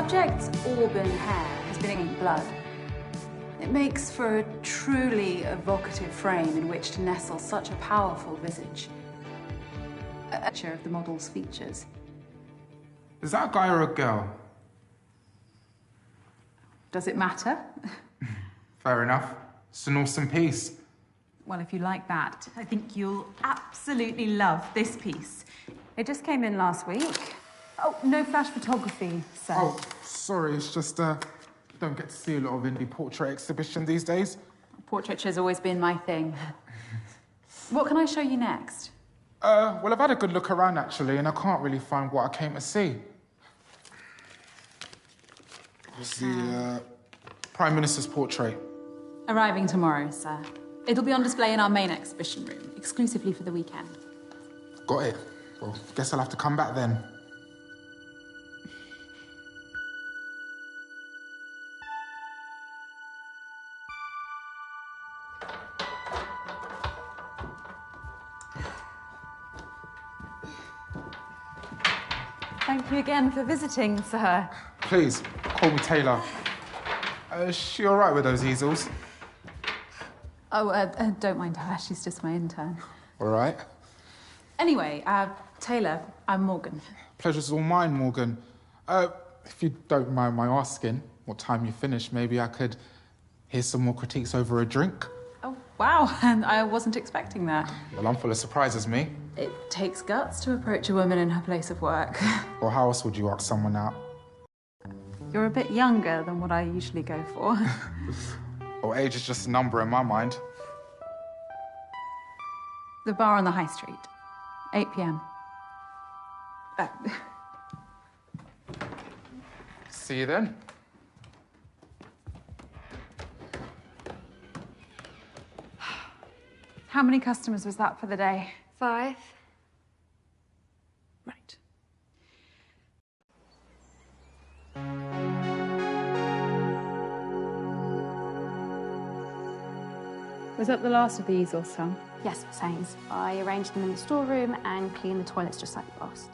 subject's auburn hair has been inked blood. It makes for a truly evocative frame in which to nestle such a powerful visage. A picture of the model's features. Is that a guy or a girl? Does it matter? Fair enough. It's an awesome piece. Well, if you like that, I think you'll absolutely love this piece. It just came in last week. Oh, no flash photography, sir. Oh, sorry, it's just, don't get to see a lot of indie portrait exhibitions these days. Portraiture's always been my thing. What can I show you next? Well, I've had a good look around, actually, and I can't really find what I came to see. It's the, Prime Minister's portrait. Arriving tomorrow, sir. It'll be on display in our main exhibition room, exclusively for the weekend. Got it. Well, guess I'll have to come back then. Thank you again for visiting, sir. Please, call me Taylor. Is she all right with those easels? Oh, don't mind her. She's just my intern. All right. Anyway, Taylor, I'm Morgan. Pleasure's all mine, Morgan. If you don't mind my asking, what time you finish, maybe I could hear some more critiques over a drink? Oh, wow. And I wasn't expecting that. Well, I'm full of surprises, me. It takes guts to approach a woman in her place of work. Or how else would you ask someone out? You're a bit younger than what I usually go for. Well, age is just a number in my mind. The bar on the High Street. 8 p.m. See you then. How many customers was that for the day? 5. Right. Was that the last of the easels, Sam? Yes, Miss Haynes. I arranged them in the storeroom and cleaned the toilets just like last.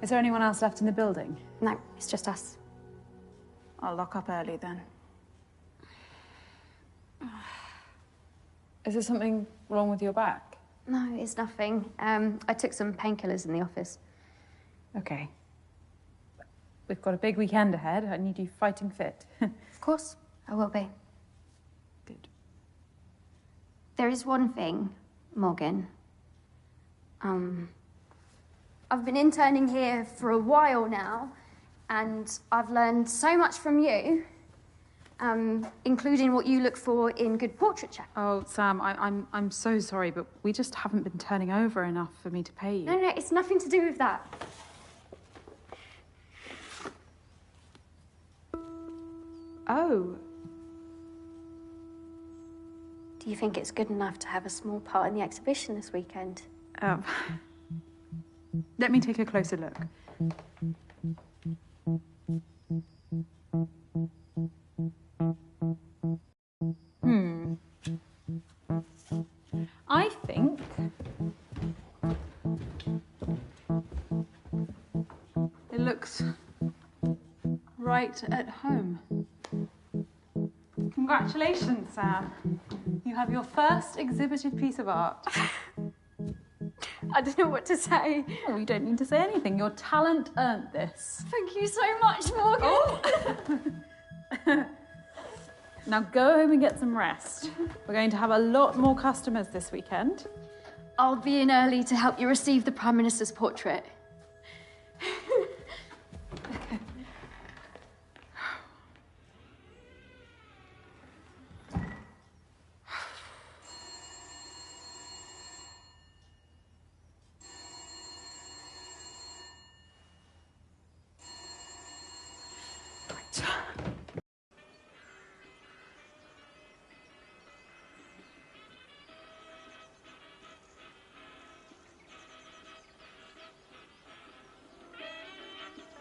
Is there anyone else left in the building? No, it's just us. I'll lock up early then. Is there something wrong with your back? No, it's nothing. I took some painkillers in the office. Okay. We've got a big weekend ahead. I need you fighting fit. Of course, I will be. Good. There is one thing, Morgan. I've been interning here for a while now, and I've learned so much from you, including what you look for in good portraiture. Oh, Sam, I'm so sorry, but we just haven't been turning over enough for me to pay you. No, it's nothing to do with that. Oh. Do you think it's good enough to have a small part in the exhibition this weekend? Let me take a closer look. I think it looks right at home. Congratulations, Sam. You have your first exhibited piece of art. I don't know what to say. Oh, you don't need to say anything. Your talent earned this. Thank you so much, Morgan. Oh. Now go home and get some rest. We're going to have a lot more customers this weekend. I'll be in early to help you receive the Prime Minister's portrait.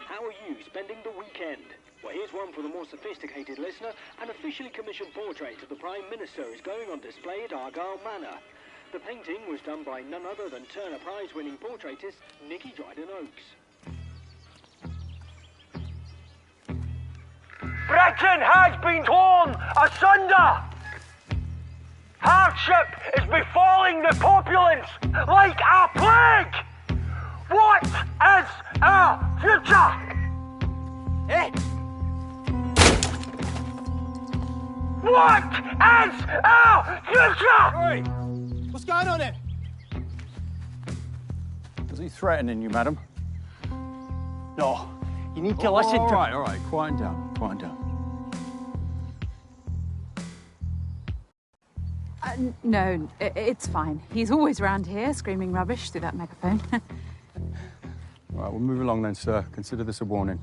How are you spending the weekend? Well, here's one for the more sophisticated listener. An officially commissioned portrait of the Prime Minister is going on display at Argyle Manor. The painting was done by none other than Turner Prize-winning portraitist Nicky Dryden Oakes. Britain has been torn asunder. Hardship is befalling the populace like a plague. What is our future? Eh? What is our future? Oi! What's going on there? Is he threatening you, madam? No, you need to listen to... All right, quiet down, quiet down. No, it's fine. He's always around here, screaming rubbish through that megaphone. All right, we'll move along then, sir. Consider this a warning.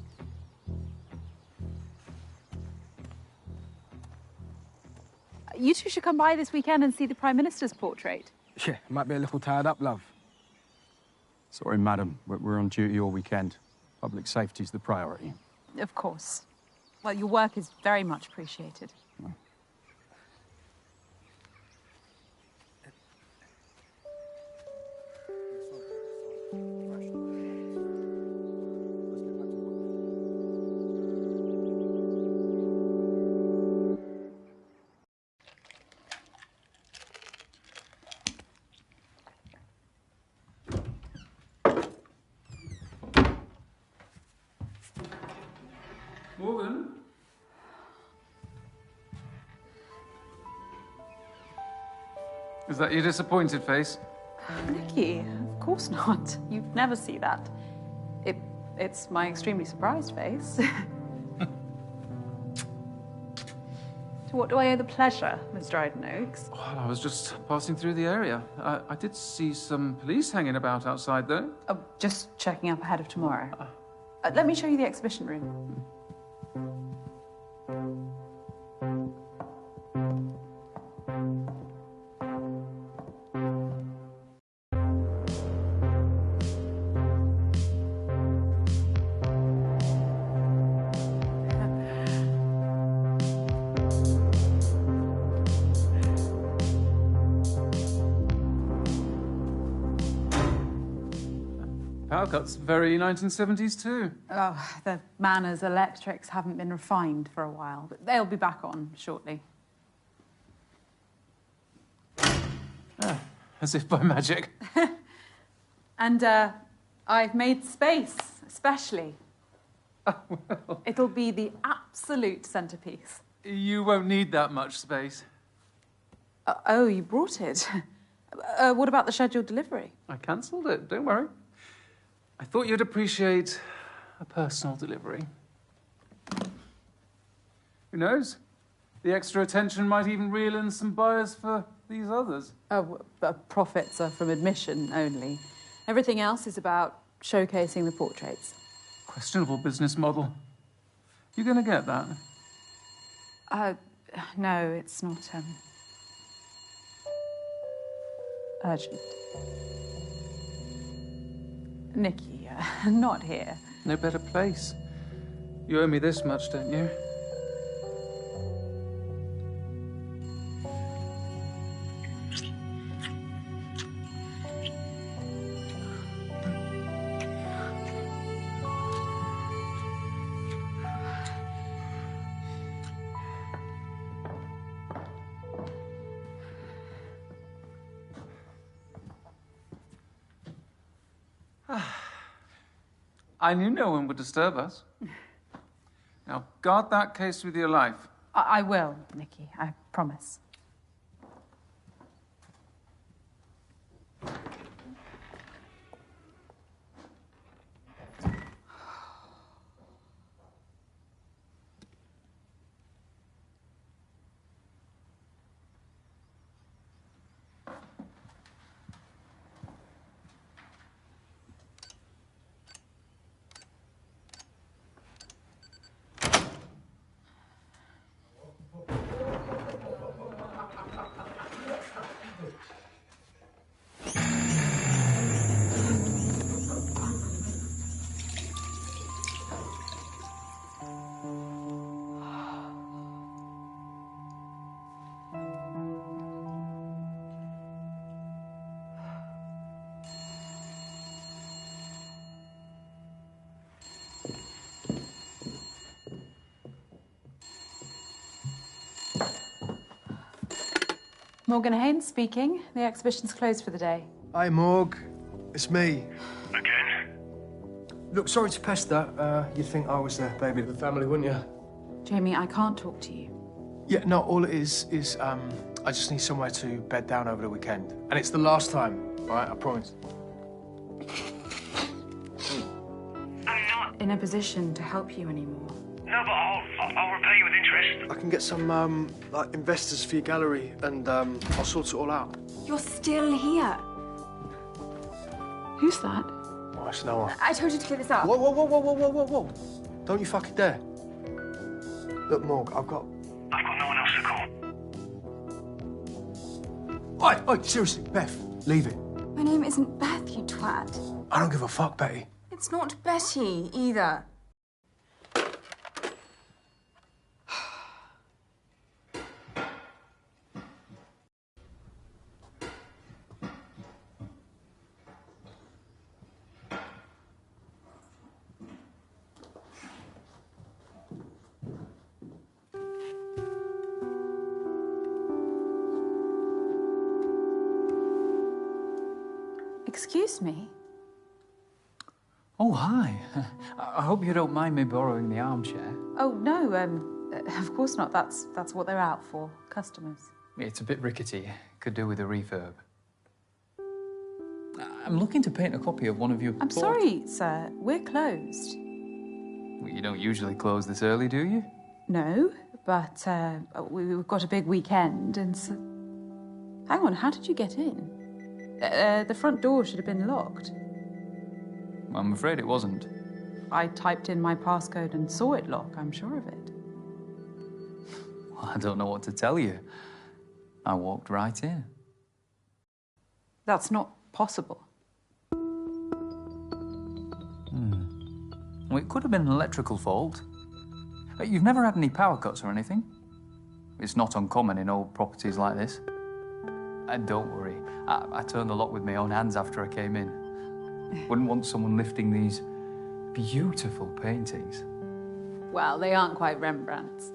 You two should come by this weekend and see the Prime Minister's portrait. Yeah, might be a little tied up, love. Sorry, madam, we're on duty all weekend. Public safety's the priority. Of course. Well, your work is very much appreciated. Morgan? Is that your disappointed face? Nicky, of course not. You'd never see that. It's my extremely surprised face. To what do I owe the pleasure, Miss Dryden Oaks? Well, I was just passing through the area. I did see some police hanging about outside, though. Oh, just checking up ahead of tomorrow. Let me show you the exhibition room. Power cuts very 1970s, too. Oh, the manners electrics haven't been refined for a while, but they'll be back on shortly. As if by magic. And I've made space, especially. Oh, well. It'll be the absolute centerpiece. You won't need that much space. Oh, you brought it. What about the scheduled delivery? I cancelled it, don't worry. I thought you'd appreciate a personal delivery. Who knows? The extra attention might even reel in some buyers for these others. Oh, profits are from admission only. Everything else is about showcasing the portraits. Questionable business model. You gonna get that? No, it's not, urgent. Nicky, not here. No better place. You owe me this much, don't you? I knew no one would disturb us. Now, guard that case with your life. I will, Nicky, I promise. Morgan Haynes speaking. The exhibition's closed for the day. Hi, Morg. It's me. Again? Look, sorry to pester. You'd think I was the baby of the family, wouldn't you? Jamie, I can't talk to you. Yeah, no, all it is I just need somewhere to bed down over the weekend. And it's the last time, all right? I promise. I'm not... In a position to help you anymore. No, but I'll repay you with interest. I can get some, like, investors for your gallery, and, I'll sort it all out. You're still here. Who's that? Oh, it's no one. I told you to clear this up. Whoa, whoa, whoa, whoa, whoa, whoa, whoa, whoa. Don't you fucking dare. Look, Morg, I've got no one else to call. Oi, seriously, Beth, leave it. My name isn't Beth, you twat. I don't give a fuck, Betty. It's not Betty, either. Excuse me? Oh, hi. I hope you don't mind me borrowing the armchair. Oh, no, of course not. That's what they're out for, customers. It's a bit rickety. Could do with a refurb. I'm looking to paint a copy of one of your... I'm sorry, sir. We're closed. Well, you don't usually close this early, do you? No, but we've got a big weekend, and so... Hang on, how did you get in? The front door should have been locked. I'm afraid it wasn't. I typed in my passcode and saw it lock, I'm sure of it. Well, I don't know what to tell you. I walked right in. That's not possible. Well, it could have been an electrical fault. You've never had any power cuts or anything? It's not uncommon in old properties like this. And don't worry, I turned the lock with my own hands after I came in. Wouldn't want someone lifting these beautiful paintings. Well, they aren't quite Rembrandts.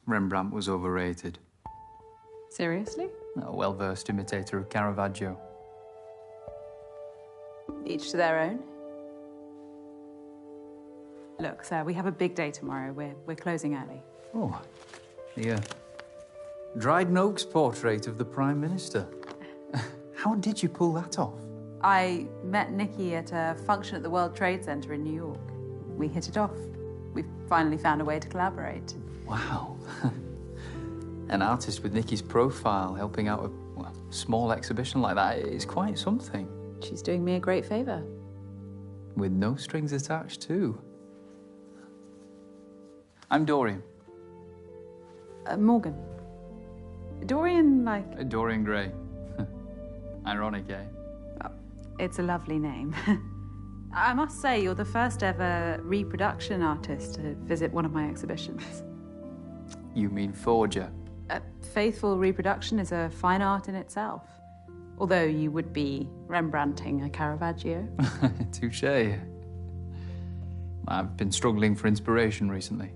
Rembrandt was overrated. Seriously? A well-versed imitator of Caravaggio. Each to their own. Look, sir, we have a big day tomorrow. We're closing early. Oh, the Dryden Oak's portrait of the Prime Minister. How did you pull that off? I met Nikki at a function at the World Trade Center in New York. We hit it off. We've finally found a way to collaborate. Wow. An artist with Nikki's profile helping out a small exhibition like that is quite something. She's doing me a great favor. With no strings attached, too. I'm Dorian. Morgan. Dorian, like... Dorian Gray. Ironic, eh? Oh, it's a lovely name. I must say, you're the first ever reproduction artist to visit one of my exhibitions. You mean forger? Faithful reproduction is a fine art in itself. Although you would be Rembrandting a Caravaggio. Touché. I've been struggling for inspiration recently.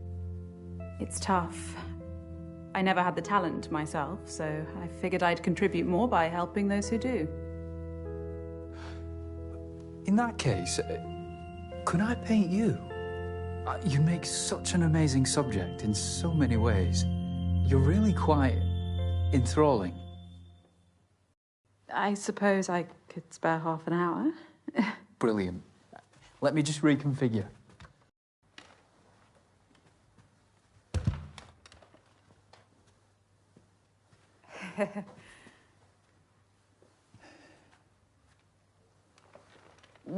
It's tough. I never had the talent myself, so I figured I'd contribute more by helping those who do. In that case, could I paint you? You make such an amazing subject in so many ways. You're really quite enthralling. I suppose I could spare half an hour. Brilliant. Let me just reconfigure.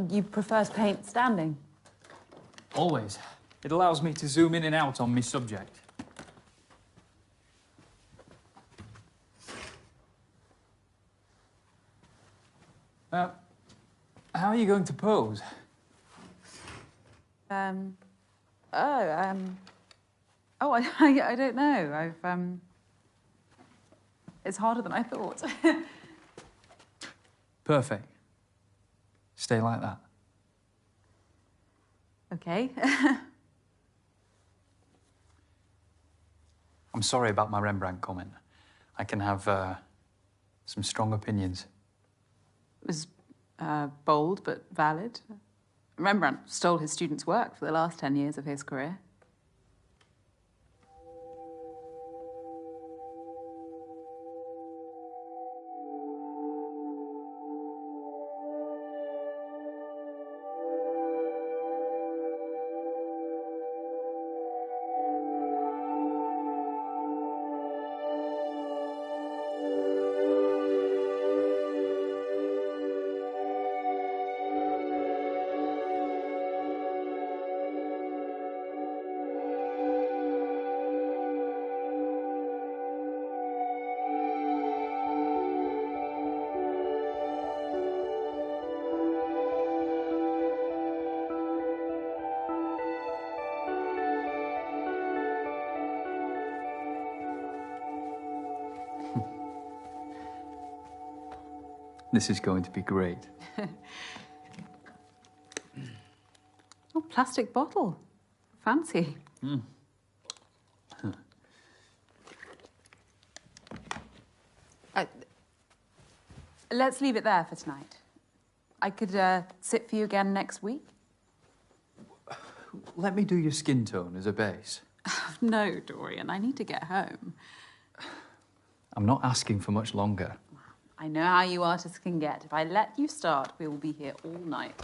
You prefer to paint standing? Always. It allows me to zoom in and out on my subject. How are you going to pose? I don't know. It's harder than I thought. Perfect. Stay like that. Okay. I'm sorry about my Rembrandt comment. I can have some strong opinions. It was bold but valid. Rembrandt stole his students' work for the last 10 years of his career. This is going to be great. Oh, plastic bottle. Fancy. Mm. Let's leave it there for tonight. I could sit for you again next week. Let me do your skin tone as a base. No, Dorian, I need to get home. I'm not asking for much longer. I know how you artists can get. If I let you start, we will be here all night.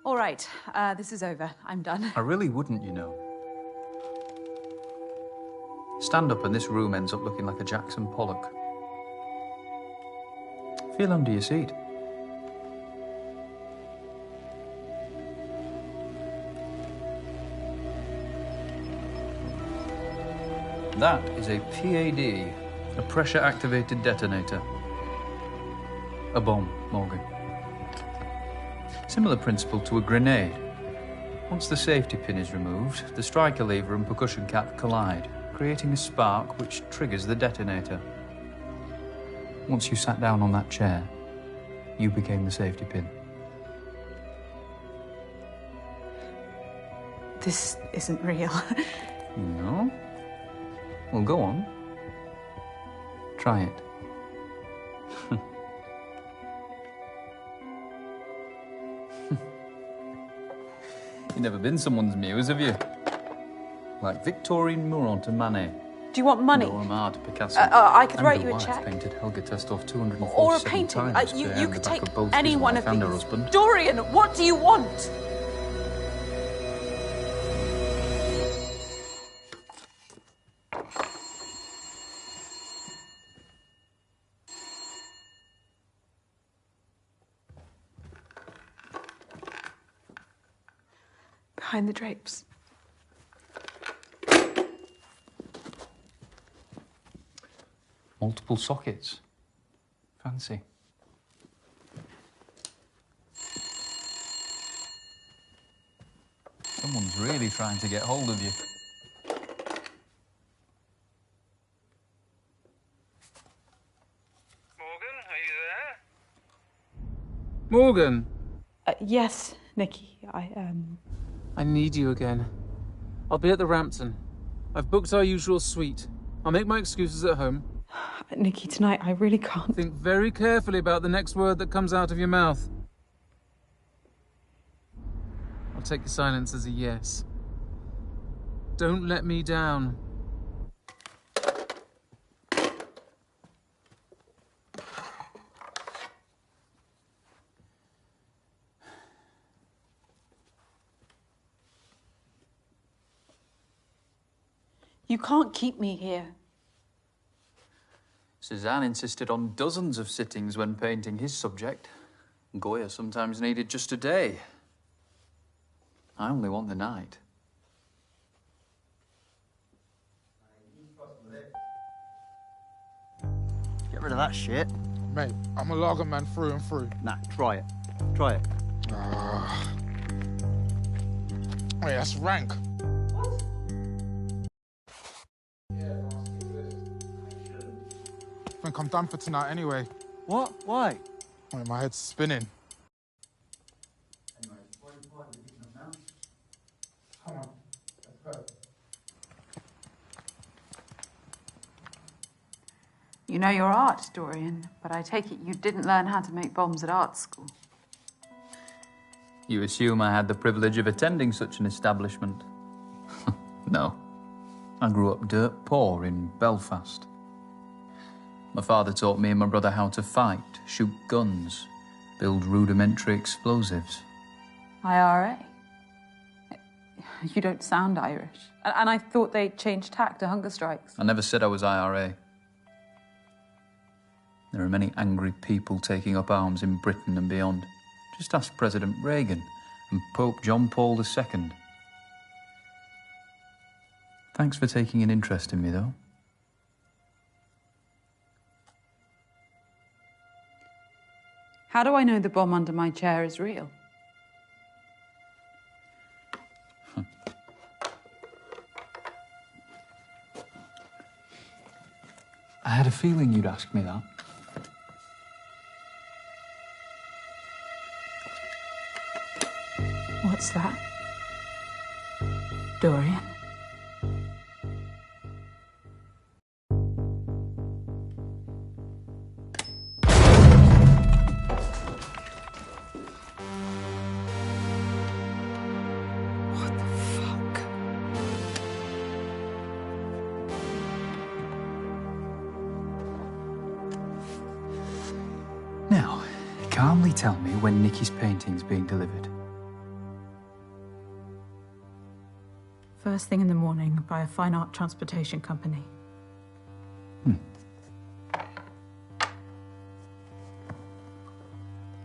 All right, this is over. I'm done. I really wouldn't, you know. Stand up and this room ends up looking like a Jackson Pollock. Feel under your seat. That is a PAD, a pressure-activated detonator. A bomb, Morgan. Similar principle to a grenade. Once the safety pin is removed, the striker lever and percussion cap collide, creating a spark which triggers the detonator. Once you sat down on that chair, you became the safety pin. This isn't real. No? Well, go on. Try it. You've never been someone's muse, have you? Like Victorine Murat to Manet. Do you want money? Dora Maar to Picasso. I could write And you a wife check. Painted Helga Testov 247 Or a painting. times You behind could the back take of both any his one wife of and her these. husband. Dorian, what do you want? Behind the drapes. Multiple sockets. Fancy. Someone's really trying to get hold of you. Morgan, are you there? Morgan, Yes, Nikki. I need you again. I'll be at the Rampton. I've booked our usual suite. I'll make my excuses at home. Nikki, tonight I really can't. Think very carefully about the next word that comes out of your mouth. I'll take your silence as a yes. Don't let me down. You can't keep me here. Cézanne insisted on dozens of sittings when painting his subject. Goya sometimes needed just a day. I only want the night. Get rid of that shit. Mate, I'm a lager man through and through. Nah, try it. Try it. Wait, that's rank. think I'm done for tonight anyway. What? Why? Well, my head's spinning. Anyway, what are you picking up now? Come on, let's go. You know you're art historian, but I take it you didn't learn how to make bombs at art school. You assume I had the privilege of attending such an establishment? No. I grew up dirt poor in Belfast. My father taught me and my brother how to fight, shoot guns, build rudimentary explosives. IRA? You don't sound Irish. And I thought they changed tack to hunger strikes. I never said I was IRA. There are many angry people taking up arms in Britain and beyond. Just ask President Reagan and Pope John Paul II. Thanks for taking an interest in me, though. How do I know the bomb under my chair is real? I had a feeling you'd ask me that. What's that? Dorian? What the fuck? Now, calmly tell me when Nikki's painting's being delivered. First thing in the morning by a fine art transportation company.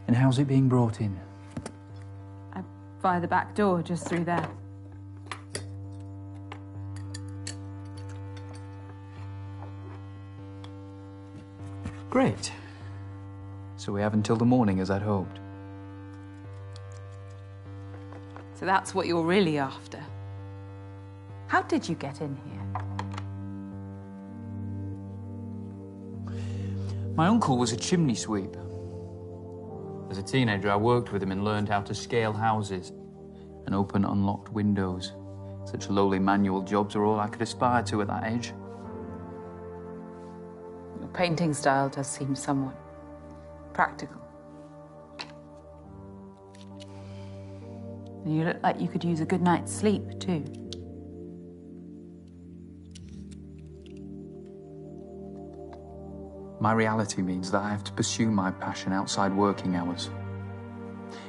And how's it being brought in? Via the back door, just through there. Great. So we have until the morning, as I'd hoped. So that's what you're really after. How did you get in here? My uncle was a chimney sweep. As a teenager, I worked with him and learned how to scale houses and open unlocked windows. Such lowly manual jobs are all I could aspire to at that age. Your painting style does seem somewhat practical. And you look like you could use a good night's sleep, too. My reality means that I have to pursue my passion outside working hours.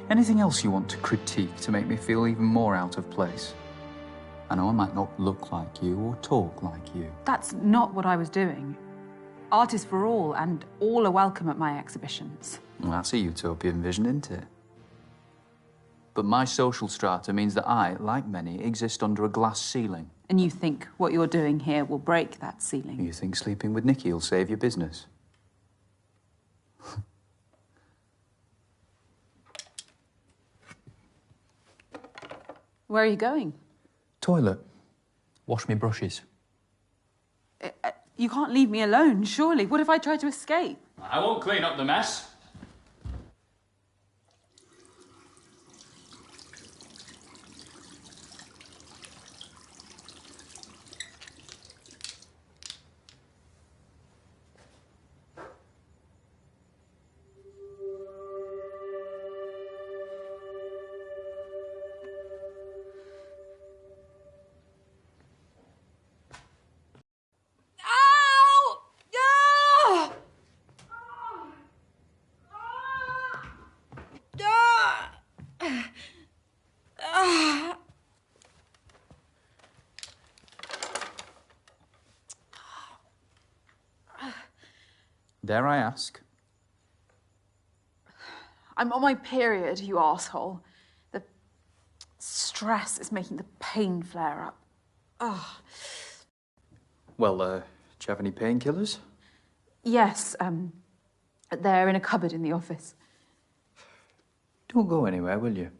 Anything else you want to critique to make me feel even more out of place? I know I might not look like you or talk like you. That's not what I was doing. Art is for all, and all are welcome at my exhibitions. Well, that's a utopian vision, isn't it? But my social strata means that I, like many, exist under a glass ceiling. And you think what you're doing here will break that ceiling? You think sleeping with Nikki will save your business? Where are you going? Toilet. Wash me brushes. You can't leave me alone, surely. What if I try to escape? I won't clean up the mess. Dare I ask? I'm on my period, you asshole. The stress is making the pain flare up. Ugh. Well, do you have any painkillers? Yes, they're in a cupboard in the office. Don't go anywhere, will you?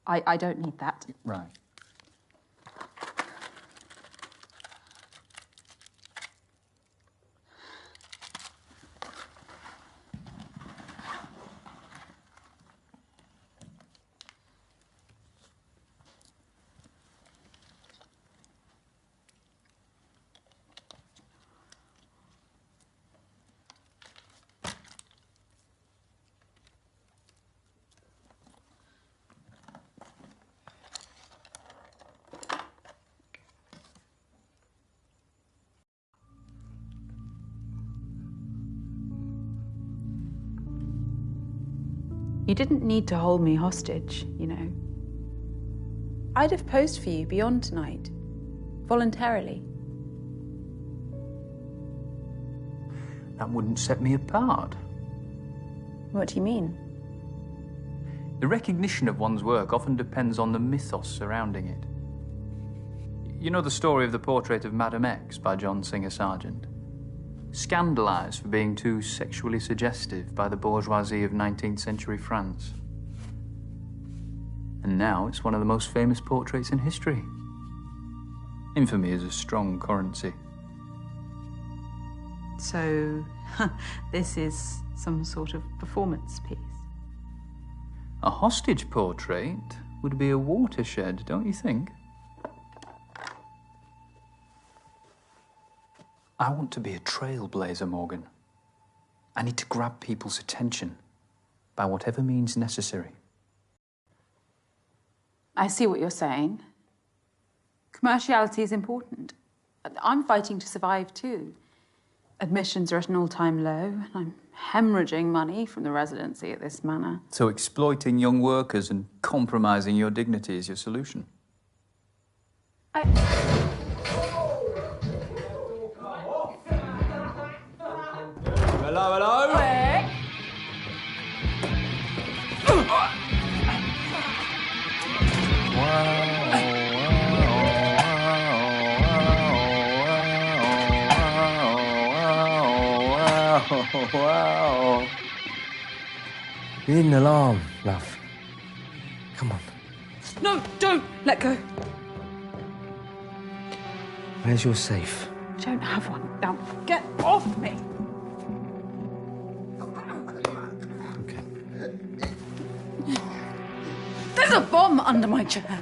I don't need that. Right. You didn't need to hold me hostage, you know. I'd have posed for you beyond tonight, voluntarily. That wouldn't set me apart. What do you mean? The recognition of one's work often depends on the mythos surrounding it. You know the story of the portrait of Madame X by John Singer Sargent? Scandalised for being too sexually suggestive by the bourgeoisie of 19th century France. And now it's one of the most famous portraits in history. Infamy is a strong currency. So, this is some sort of performance piece? A hostage portrait would be a watershed, don't you think? I want to be a trailblazer, Morgan. I need to grab people's attention by whatever means necessary. I see what you're saying. Commerciality is important. I'm fighting to survive too. Admissions are at an all-time low, and I'm hemorrhaging money from the residency at this manor. So exploiting young workers and compromising your dignity is your solution? Hello, hello. Quick! Wow. You need an alarm, love. Come on. No, don't! Let go. Where's your safe? I don't have one. Now, get off me! Okay. There's a bomb under my chair.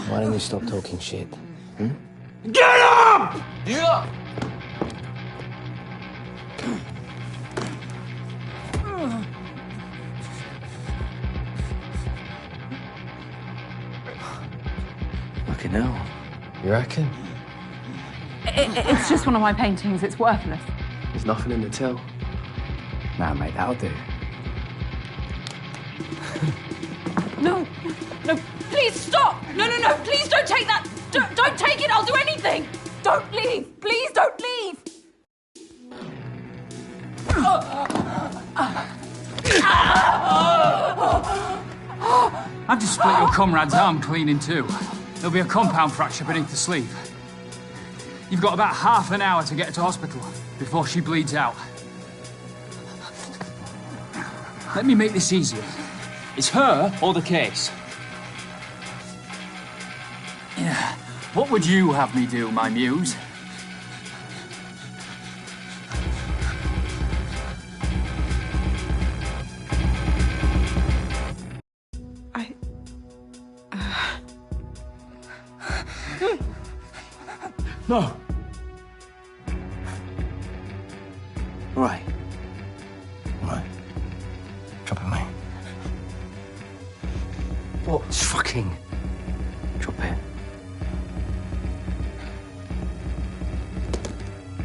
Why don't you stop talking shit? Hmm? Get up! Yeah! Fucking hell. You reckon? It's just one of my paintings. It's worthless. There's nothing in the till. Nah, mate, that'll do. No, no, please stop! No, no, no, please don't take that! Don't take it, I'll do anything! Don't leave! Please don't leave! I've just split your comrade's arm clean in two. There'll be a compound fracture beneath the sleeve. You've got about half an hour to get her to hospital before she bleeds out. Let me make this easier. It's her or the case. Yeah. What would you have me do, my muse? No. Right. Right. Drop it, mate. What? Just fucking drop it.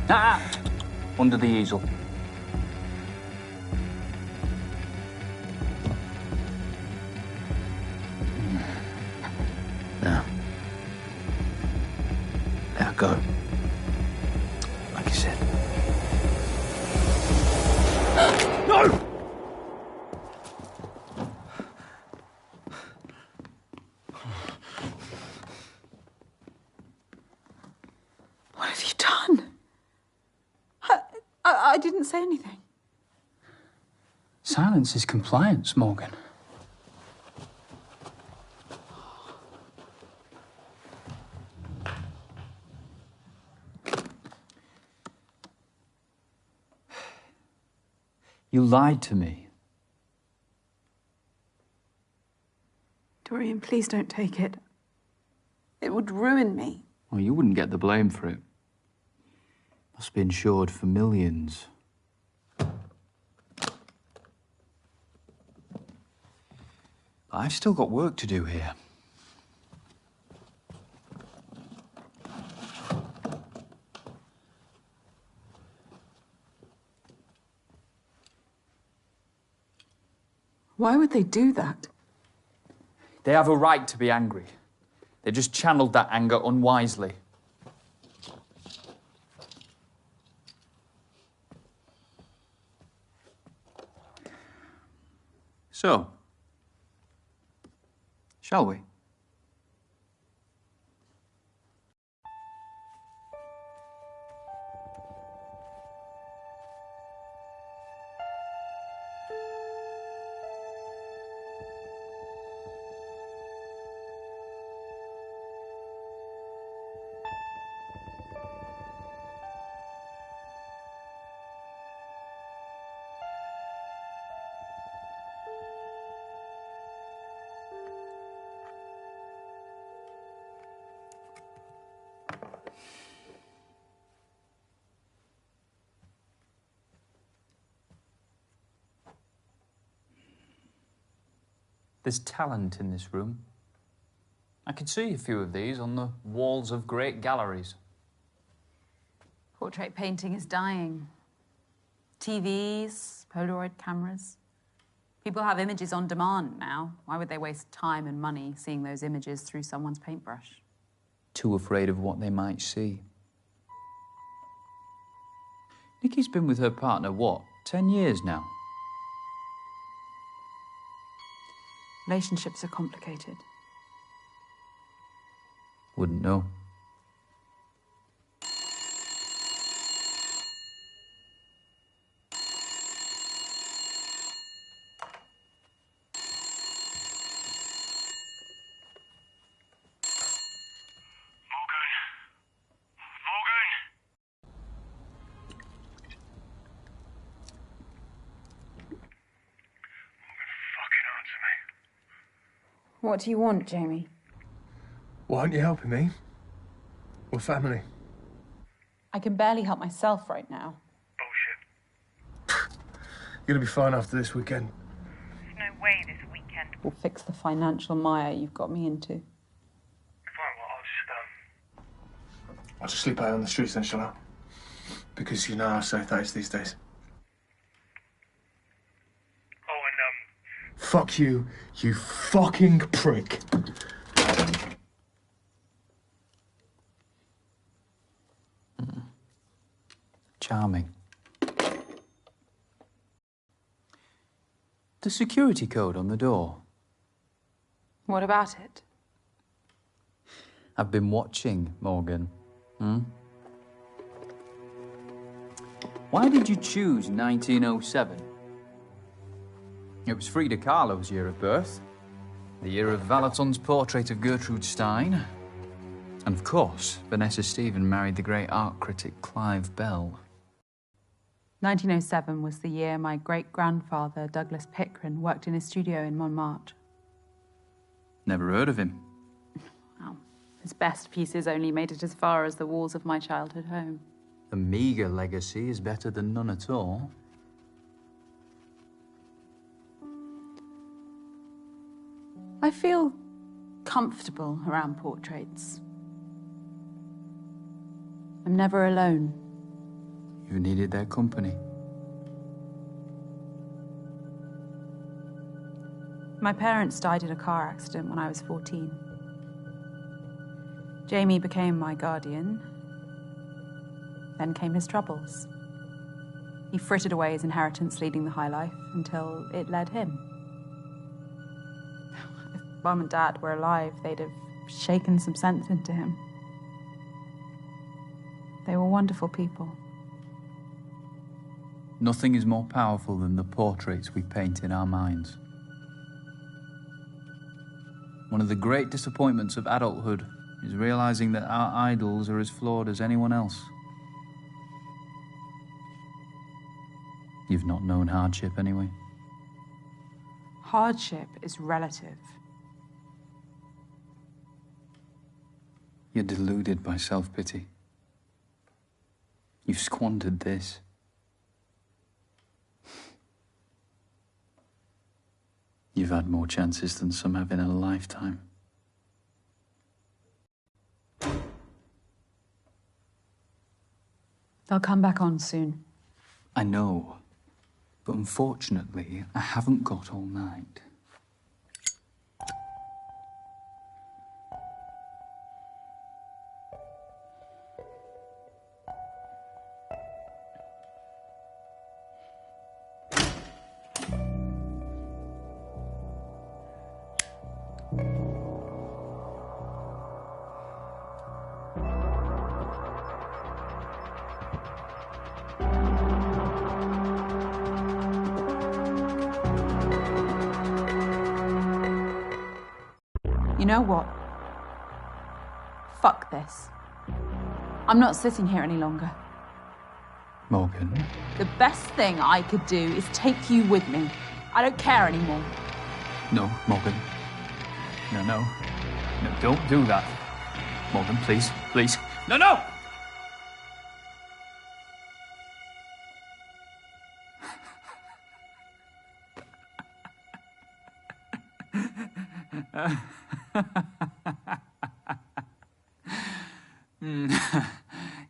Ah! Under the easel. Now. Let her go. Like you said. No! What have you done? I didn't say anything. Silence is compliance, Morgan. You lied to me. Dorian, please don't take it. It would ruin me. Well, you wouldn't get the blame for it. Must be insured for millions. I've still got work to do here. Why would they do that? They have a right to be angry. They just channeled that anger unwisely. So, shall we? There's talent in this room. I can see a few of these on the walls of great galleries. Portrait painting is dying. TVs, Polaroid cameras. People have images on demand now. Why would they waste time and money seeing those images through someone's paintbrush? Too afraid of what they might see. Nikki's been with her partner, what, 10 years now? Relationships are complicated. Wouldn't know. What do you want, Jamie? Why aren't you helping me? We're family. I can barely help myself right now. Bullshit. You're gonna be fine after this weekend. There's no way this weekend. We'll fix the financial mire you've got me into. Fine, well, I'll just sleep out on the streets then, shall I? Because you know how safe that is these days. Fuck you, you fucking prick. Charming. The security code on the door. What about it? I've been watching, Morgan. Why did you choose 1907? It was Frida Kahlo's year of birth, the year of Valaton's portrait of Gertrude Stein, and of course, Vanessa Stephen married the great art critic Clive Bell. 1907 was the year my great-grandfather, Douglas Pickren, worked in his studio in Montmartre. Never heard of him. Well, his best pieces only made it as far as the walls of my childhood home. A meagre legacy is better than none at all. I feel comfortable around portraits. I'm never alone. You needed their company. My parents died in a car accident when I was 14. Jamie became my guardian. Then came his troubles. He frittered away his inheritance leading the high life until it led him. If Mum and Dad were alive, they'd have shaken some sense into him. They were wonderful people. Nothing is more powerful than the portraits we paint in our minds. One of the great disappointments of adulthood is realizing that our idols are as flawed as anyone else. You've not known hardship anyway. Hardship is relative. You're deluded by self-pity. You've squandered this. You've had more chances than some have in a lifetime. They'll come back on soon. I know, but unfortunately, I haven't got all night. You know what? Fuck this. I'm not sitting here any longer. Morgan? The best thing I could do is take you with me. I don't care anymore. No, Morgan. No, no. No, don't do that. Morgan, please, please. No, no!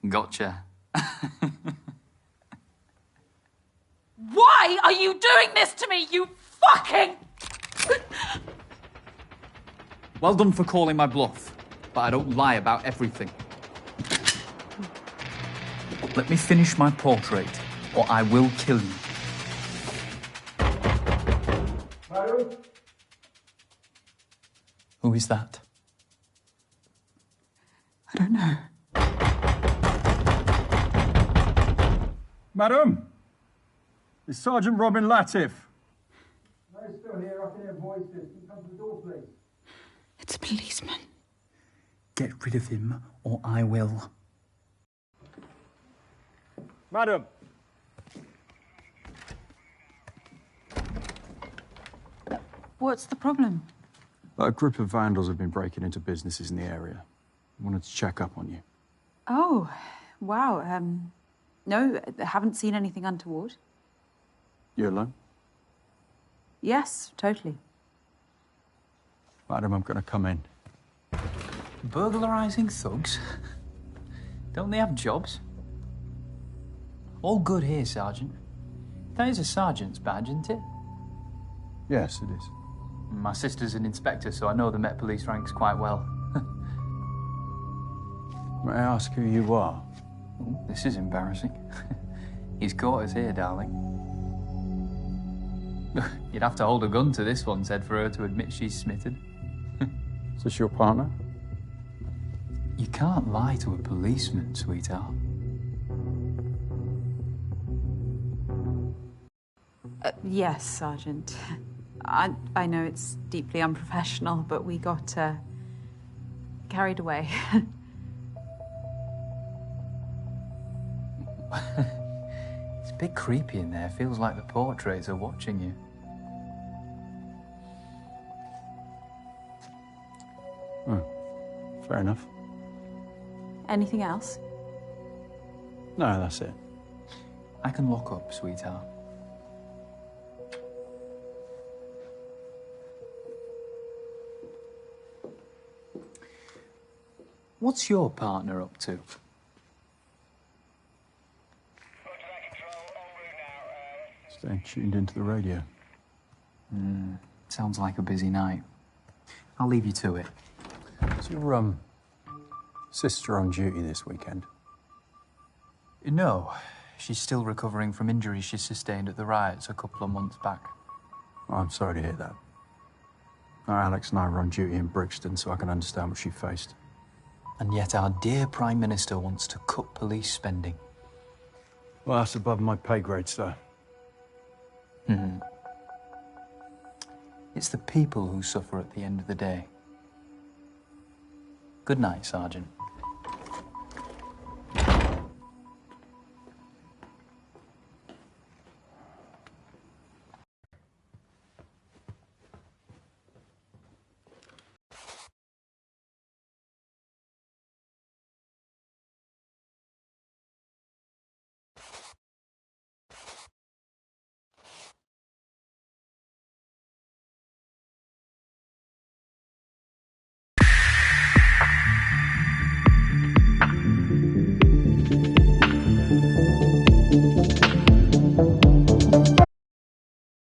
Gotcha. Why are you doing this to me, you fucking... Well done for calling my bluff, but I don't lie about everything. Let me finish my portrait, or I will kill you. Madam? Who is that? I don't know. Madam? It's Sergeant Robin Latif. No, he's still here. I can hear voices. Can you come to the door, please? It's a policeman. Get rid of him, or I will. Madam? What's the problem? A group of vandals have been breaking into businesses in the area. I wanted to check up on you. Oh, wow. No, I haven't seen anything untoward. You alone? Yes, totally. Madam, I'm going to come in. Burglarizing thugs? Don't they have jobs? All good here, Sergeant. That is a sergeant's badge, isn't it? Yes, it is. My sister's an inspector, so I know the Met Police ranks quite well. May I ask who you are? Ooh, this is embarrassing. He's caught us here, darling. You'd have to hold a gun to this one's head for her to admit she's smitten. Is this your partner? You can't lie to a policeman, sweetheart. Yes, Sergeant. I know it's deeply unprofessional, but we got carried away. It's a bit creepy in there. Feels like the portraits are watching you. Oh, fair enough. Anything else? No, that's it. I can lock up, sweetheart. What's your partner up to? Staying tuned into the radio. Sounds like a busy night. I'll leave you to it. Is your, sister on duty this weekend? No, she's still recovering from injuries she sustained at the riots a couple of months back. Oh, I'm sorry to hear that. Now, Alex and I were on duty in Brixton, so I can understand what she faced. And yet our dear Prime Minister wants to cut police spending. Well, that's above my pay grade, sir. Hmm. It's the people who suffer at the end of the day. Good night, Sergeant.